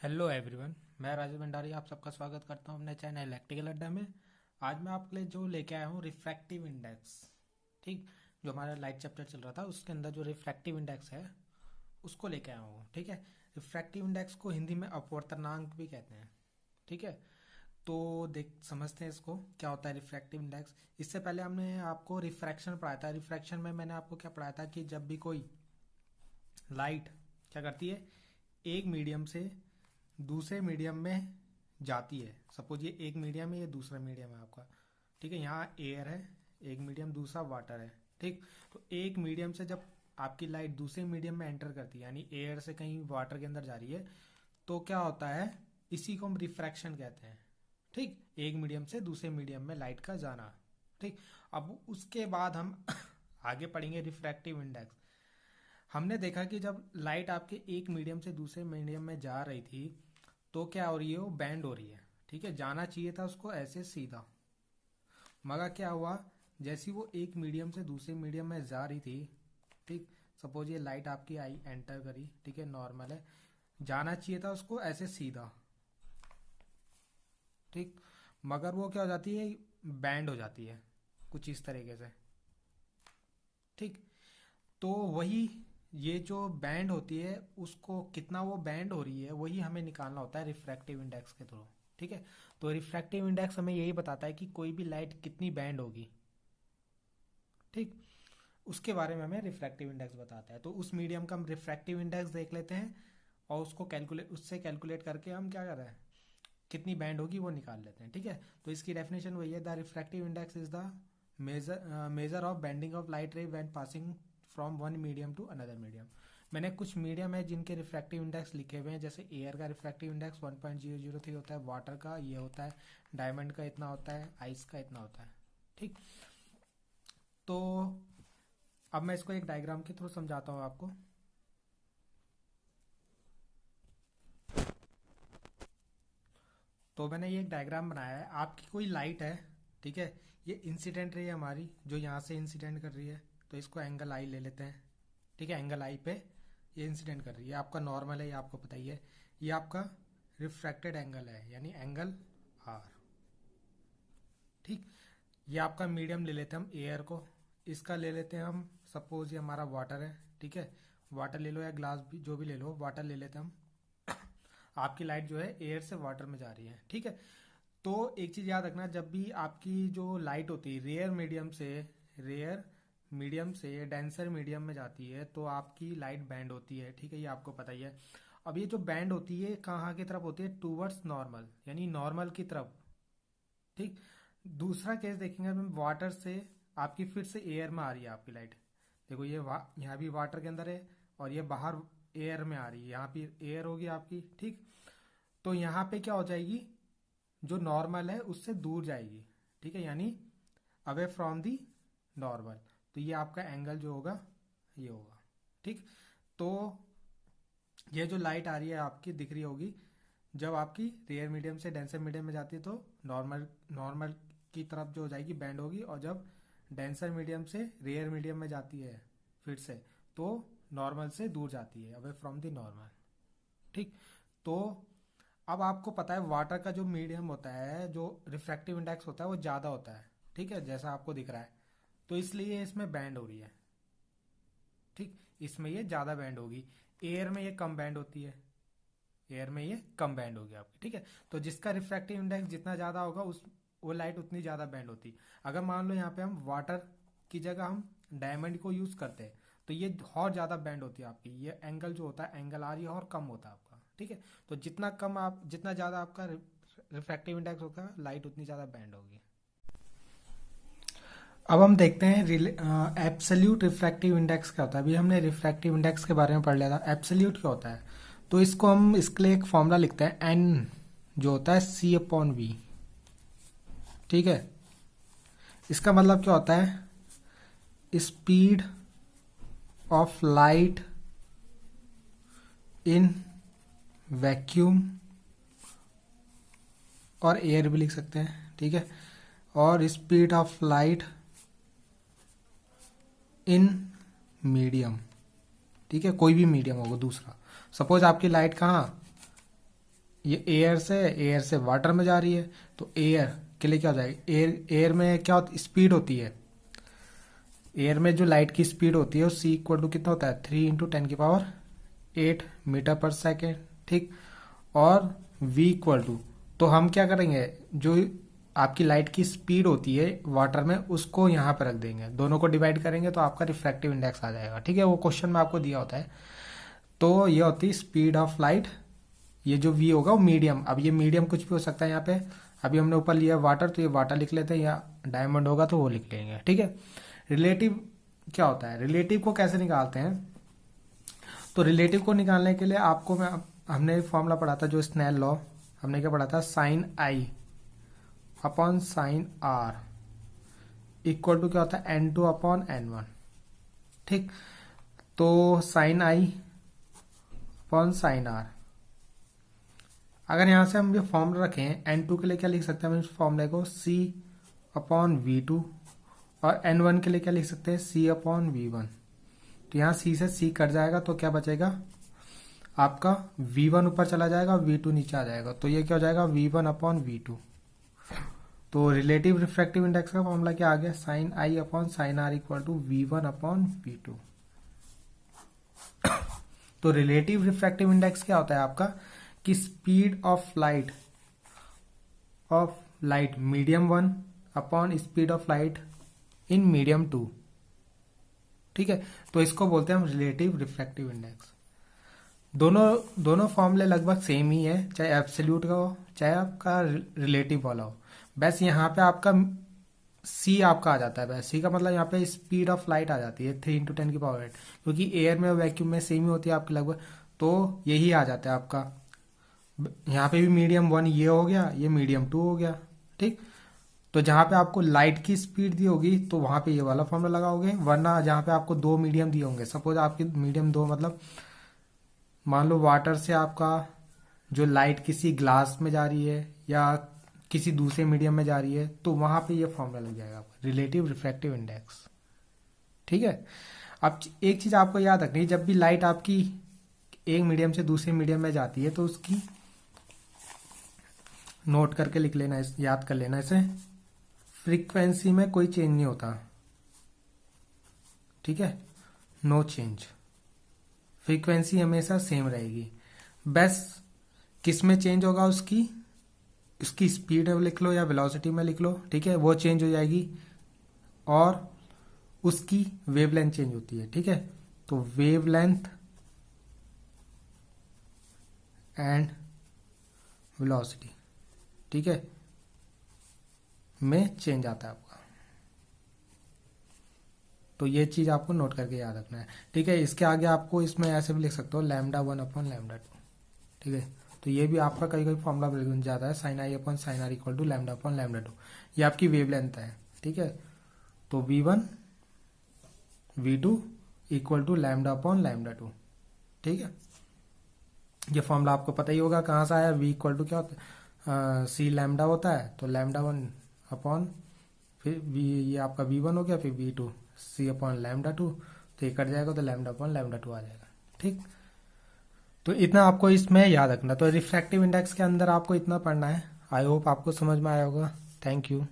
Hello everyone, मैं राजेश भंडारी आप सबका स्वागत करता हूं अपने चैनल इलेक्ट्रिकल अड्डा में। आज मैं आपके लिए जो लेके आया हूं रिफ्रैक्टिव इंडेक्स। ठीक, जो हमारा लाइट चैप्टर चल रहा था उसके अंदर जो रिफ्रैक्टिव इंडेक्स है उसको लेके आया हूँ। ठीक है, रिफ्रैक्टिव इंडेक्स को हिंदी में अपवर्तनांक भी कहते हैं। ठीक है, तो देख समझते हैं इसको क्या होता है रिफ्रैक्टिव इंडेक्स। इससे पहले हमने आपको रिफ्रैक्शन पढ़ाया था। रिफ्रैक्शन में मैंने आपको क्या पढ़ाया था कि जब भी कोई लाइट क्या करती है, एक मीडियम से दूसरे मीडियम में जाती है। सपोज ये एक मीडियम है, ये दूसरा मीडियम है आपका। ठीक है, यहाँ एयर है एक मीडियम, दूसरा वाटर है। ठीक, तो एक मीडियम से जब आपकी लाइट दूसरे मीडियम में एंटर करती है, यानी एयर से कहीं वाटर के अंदर जा रही है, तो क्या होता है, इसी को हम रिफ्रैक्शन कहते हैं। ठीक, एक मीडियम से दूसरे मीडियम में लाइट का जाना। ठीक, अब उसके बाद हम आगे पढ़ेंगे रिफ्रैक्टिव इंडेक्स। हमने देखा कि जब लाइट आपके एक मीडियम से दूसरे मीडियम में जा रही थी तो क्या हो रही है, वो बैंड हो रही है। ठीक है, जाना चाहिए था उसको ऐसे सीधा, मगर क्या हुआ, जैसी वो एक मीडियम से दूसरे मीडियम में जा रही थी। ठीक, सपोज ये लाइट आपकी आई एंटर करी, ठीक है, नॉर्मल है, जाना चाहिए था उसको ऐसे सीधा। ठीक, मगर वो क्या हो जाती है, बैंड हो जाती है कुछ इस तरीके से। ठीक, तो वही ये जो बैंड होती है उसको कितना वो बैंड हो रही है वही हमें निकालना होता है रिफ्रैक्टिव इंडेक्स के थ्रू। ठीक है, तो रिफ्रैक्टिव इंडेक्स हमें यही बताता है कि कोई भी लाइट कितनी बैंड होगी। ठीक, उसके बारे में हमें रिफ्रैक्टिव इंडेक्स बताता है। तो उस मीडियम का हम रिफ्रैक्टिव इंडेक्स देख लेते हैं और उसको कैलकुलेट उससे कैलकुलेट करके हम क्या कर रहे हैं, कितनी बैंड होगी वो निकाल लेते हैं। ठीक है, तो इसकी डेफिनेशन वही है, the refractive index is the measure of bending of light ray when passing from one medium to another medium. मैंने कुछ मीडियम है जिनके रिफ्रैक्टिव इंडेक्स लिखे हुए हैं, जैसे एयर का रिफ्रैक्टिव इंडेक्स 1.003 होता है, वाटर का ये होता है, डायमंड का इतना होता है, आइस का इतना होता है। ठीक, तो अब मैं इसको एक डायग्राम के थ्रू समझाता हूँ आपको। तो मैंने ये एक डायग्राम बनाया है, आपकी कोई लाइट है। ठीक है, ये इंसिडेंट रे है हमारी जो यहाँ से इंसिडेंट कर रही है, तो इसको एंगल आई ले लेते हैं। ठीक है, एंगल आई पे ये इंसिडेंट कर रही है, आपका नॉर्मल है, ये आपको पता ही है। ये आपका रिफ्रैक्टेड एंगल है, यानी एंगल आर। ठीक, ये आपका मीडियम ले लेते हैं हम एयर को, इसका ले लेते हैं हम, सपोज ये हमारा वाटर है। ठीक है, वाटर ले लो या ग्लास भी, जो भी ले लो, वाटर ले लेते हैं हम। आपकी लाइट जो है एयर से वाटर में जा रही है। ठीक है, तो एक चीज याद रखना, जब भी आपकी जो लाइट होती है रेयर मीडियम से डेंसर मीडियम में जाती है तो आपकी लाइट बैंड होती है। ठीक है, ये आपको पता ही है। अब ये जो बैंड होती है कहाँ की तरफ होती है, टूवर्ड्स नॉर्मल, यानी नॉर्मल की तरफ। ठीक, दूसरा केस देखेंगे हम, वाटर से आपकी फिर से एयर में आ रही है आपकी लाइट। देखो ये यहाँ भी वाटर के अंदर है और ये बाहर एयर में आ रही है, यहाँ पे एयर होगी आपकी। ठीक, तो यहाँ पे क्या हो जाएगी, जो नॉर्मल है उससे दूर जाएगी। ठीक है, यानी अवे फ्रॉम दी नॉर्मल। तो ये आपका एंगल जो होगा ये होगा। ठीक, तो ये जो लाइट आ रही है आपकी दिख रही होगी, जब आपकी रेयर मीडियम से डेंसर मीडियम में जाती है तो नॉर्मल नॉर्मल की तरफ जो हो जाएगी बैंड होगी, और जब डेंसर मीडियम से रेयर मीडियम में जाती है फिर से, तो नॉर्मल से दूर जाती है, अवे फ्रॉम दी नॉर्मल। ठीक, तो अब आपको पता है वाटर का जो मीडियम होता है, जो रिफ्रैक्टिव इंडेक्स होता है वो ज़्यादा होता है। ठीक है, जैसा आपको दिख रहा है, तो इसलिए इसमें बैंड हो रही है। ठीक, इसमें ये ज़्यादा बैंड होगी, एयर में ये कम बैंड होती है, एयर में ये कम बैंड होगी आपकी। ठीक है, तो जिसका रिफ्रैक्टिव इंडेक्स जितना ज़्यादा होगा उस वो लाइट उतनी ज़्यादा बैंड होती। अगर मान लो यहाँ पे हम वाटर की जगह हम डायमंड को यूज़ करते हैं तो ये और ज़्यादा बैंड होती है आपकी, ये एंगल जो होता है एंगल आर ये और कम होता है आपका। ठीक है, तो जितना ज़्यादा आपका रिफ्रैक्टिव इंडेक्स होगा लाइट उतनी ज़्यादा बैंड होगी। अब हम देखते हैं एब्सोल्यूट रिफ्रैक्टिव इंडेक्स क्या होता है। अभी हमने रिफ्रैक्टिव इंडेक्स के बारे में पढ़ लिया था, एब्सोल्यूट क्या होता है। तो इसको हम इसके लिए एक फॉर्मूला लिखते हैं, एन जो होता है सी अपॉन वी। ठीक है, इसका मतलब क्या होता है, speed of light in vacuum, और एयर भी लिख सकते हैं। ठीक है, और speed of light in medium. ठीक है, कोई भी मीडियम होगा दूसरा। सपोज आपकी लाइट कहाँ ये एयर से वाटर में जा रही है, तो एयर के लिए क्या हो जाएगा, एयर में क्या होती स्पीड होती है, एयर में जो लाइट की स्पीड होती है वो सी इक्वल टू कितना होता है, 3 × 10⁸ मीटर पर सेकेंड, ठीक। और v इक्वल टू, तो हम क्या करेंगे, जो आपकी लाइट की स्पीड होती है वाटर में उसको यहाँ पे रख देंगे, दोनों को डिवाइड करेंगे तो आपका रिफ्रैक्टिव इंडेक्स आ जाएगा, ठीक है। वो क्वेश्चन में आपको दिया होता है। तो ये होती है स्पीड ऑफ लाइट, ये जो v होगा वो मीडियम, अब ये मीडियम कुछ भी हो सकता है यहाँ पे, अभी हमने ऊपर लिया वाटर तो ये वाटर लिख लेते हैं, या डायमंड होगा तो वो लिख लेंगे, ठीक है। रिलेटिव क्या होता है, रिलेटिव को कैसे निकालते हैं, तो रिलेटिव को निकालने के लिए आपको हमने फॉर्मूला पढ़ा था जो स्नेल लॉ, हमने क्या पढ़ा था, sine i upon sine r equal to क्या होता है, N2 अपॉन N1, ठीक। तो sine i upon sine r, अगर यहां से हम ये फॉर्मूला रखें N2 के लिए क्या लिख सकते हैं हम इस फॉर्मूले को, C अपॉन V2, और N1 के लिए क्या लिख सकते हैं, C अपॉन V1। तो यहाँ C से C कट जाएगा तो क्या बचेगा आपका, V1 ऊपर चला जाएगा, V2 नीचे आ जाएगा, तो ये क्या हो जाएगा, V1 अपॉन V2। तो रिलेटिव रिफ्रैक्टिव इंडेक्स का फॉर्मूला क्या आ गया, sine i upon sine r equal to V1 upon V2। तो रिलेटिव रिफ्रैक्टिव इंडेक्स क्या होता है आपका, कि speed of light medium 1 upon speed of light in medium 2, ठीक है। तो इसको बोलते हैं हम रिलेटिव रिफ्रैक्टिव इंडेक्स। दोनों फॉर्मूले लगभग सेम ही है, चाहे एब्सोल्यूट का हो चाहे आपका रिलेटिव वाला हो, बस यहाँ पे आपका सी आपका आ जाता है, बस सी का मतलब यहाँ पे स्पीड ऑफ लाइट आ जाती है 3 × 10⁸, क्योंकि एयर में और वैक्यूम में सेम ही होती है आपकी लगभग, तो यही आ जाता है आपका। यहाँ पे भी मीडियम 1 ये हो गया, ये मीडियम 2 हो गया, ठीक। तो जहाँ पे आपको लाइट की स्पीड दी होगी तो वहां पे ये वाला फॉर्मूला लगाओगे, वरना जहाँ पे आपको 2 मीडियम दिए होंगे, सपोज आपकी मीडियम 2 मतलब मान लो वाटर से आपका जो लाइट किसी ग्लास में जा रही है या किसी दूसरे मीडियम में जा रही है, तो वहां पे ये फॉर्मूला लग जाएगा आपका रिलेटिव रिफ्रैक्टिव इंडेक्स, ठीक है। अब एक चीज आपको याद रखनी है, जब भी लाइट आपकी एक मीडियम से दूसरे मीडियम में जाती है तो उसकी नोट करके लिख लेना, याद कर लेना इसे, फ्रीक्वेंसी में कोई चेंज नहीं होता, ठीक है, नो चेंज, फ्रीक्वेंसी हमेशा सेम रहेगी, बस किस में चेंज होगा, उसकी स्पीड में लिख लो या वेलोसिटी में लिख लो, ठीक है, वो चेंज हो जाएगी, और उसकी वेवलेंथ चेंज होती है, ठीक है। तो वेवलेंथ एंड वेलोसिटी, ठीक है, में चेंज आता है आपका, तो ये चीज आपको नोट करके याद रखना है, ठीक है। इसके आगे आपको इसमें ऐसे भी लिख सकते हो λ1 अपॉन λ2, ठीक है। तो ये भी आपका कई फॉर्मूला बन जाता है, sine i upon sine r equal to lambda upon λ2, ये आपकी वेवलेंथ है, ठीक है। तो V1 V2 equal to lambda upon λ2, ठीक है। ये फॉर्मूला आपको पता ही होगा कहाँ से आया, V इक्वल टू क्या होता है, C लैम्डा होता है, तो λ1 अपॉन फिर V, ये आपका V1 हो गया, फिर V2 C अपॉन λ2, तो ये कट जाएगा तो लैम्डा अपॉन λ2 आ जाएगा, ठीक। तो इतना आपको इसमें याद रखना, तो रिफ्रैक्टिव इंडेक्स के अंदर आपको इतना पढ़ना है। आई होप आपको समझ में आया होगा। Thank you.